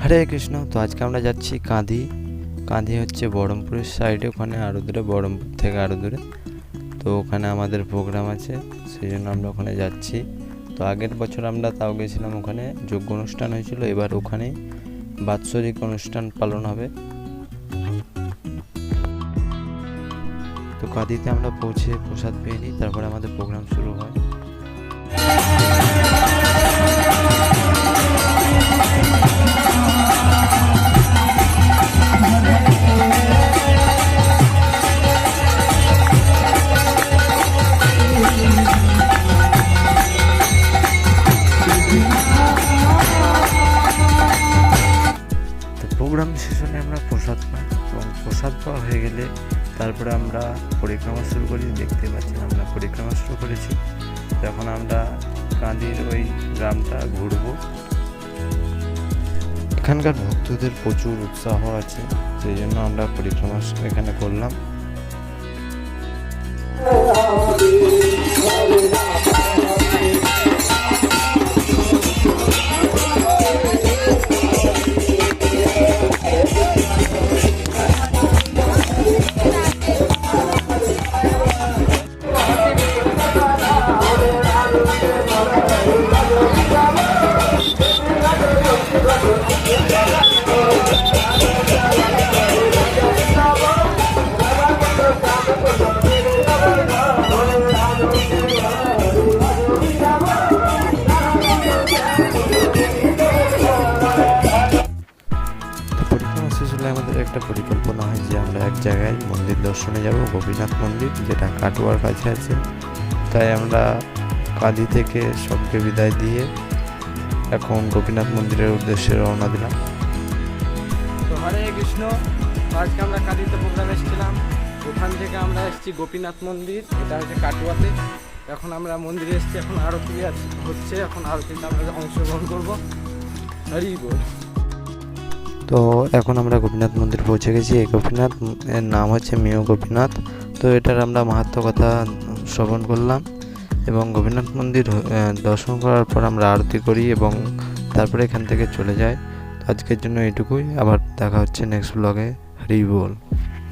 হরে কৃষ্ণ। তো আজকে আমরা যাচ্ছি কাঁদি। কাঁদি হচ্ছে বহরমপুরের সাইডে, ওখানে আরও দূরে, বহরমপুর থেকে আরও দূরে। তো ওখানে আমাদের প্রোগ্রাম আছে, সেই জন্য আমরা ওখানে যাচ্ছি। তো আগের বছর আমরা তাও গেছিলাম, ওখানে যজ্ঞ অনুষ্ঠান হয়েছিল, এবার ওখানেই বাৎসরিক অনুষ্ঠান পালন হবে। তো কাঁদিতে আমরা পৌঁছে প্রসাদ পেয়ে নিই, তারপরে আমাদের প্রোগ্রাম শুরু হয়। প্রোগ্রাম শেষে আমরা প্রসাদ পাই, এবং প্রসাদ পাওয়া হয়ে গেলে তারপরে আমরা পরিক্রমা শুরু করি। দেখতে পাচ্ছেন আমরা পরিক্রমা শুরু করেছি। যখন আমরা কাঁদির ওই গ্রামটা ঘুরবো, এখানকার ভক্তদের প্রচুর উৎসাহ আছে, সেই জন্য আমরা পরিক্রমা এখানে করলাম। আমাদের একটা পরিকল্পনা হয় যে আমরা এক জায়গায় মন্দির দর্শনে যাব, গোপীনাথ মন্দির, যেটা কাটোয়ার কাছে আছে। তাই আমরা কাঁদি থেকে সবকে বিদায় দিয়ে এখন গোপীনাথ মন্দিরের উদ্দেশ্যে রওনা দিলাম। তো হরে কৃষ্ণ। আজকে আমরা কাঁদিতে প্রোগ্রাম এসেছিলাম, ওখান থেকে আমরা এসেছি গোপীনাথ মন্দির, এটা হচ্ছে কাটোয়াতে। এখন আমরা মন্দিরে এসেছি, এখন আরতি হচ্ছে, এখন আরতিতে আমরা অংশগ্রহণ করবো। হরি বল। তো এখন আমরা গোপীনাথ মন্দির পৌঁছে গেছি। এই গোপীনাথ এর নাম হচ্ছে মেয় গোপীনাথ। তো এটার আমরা মাহাত্ম্য কথা শ্রবণ করলাম, এবং গোপীনাথ মন্দির দর্শন করার পর আমরা আরতি করি এবং তারপরে এখান থেকে চলে যাই। আজকের জন্য এটুকুই, আবার দেখা হচ্ছে নেক্সট ব্লগে। হরি বল।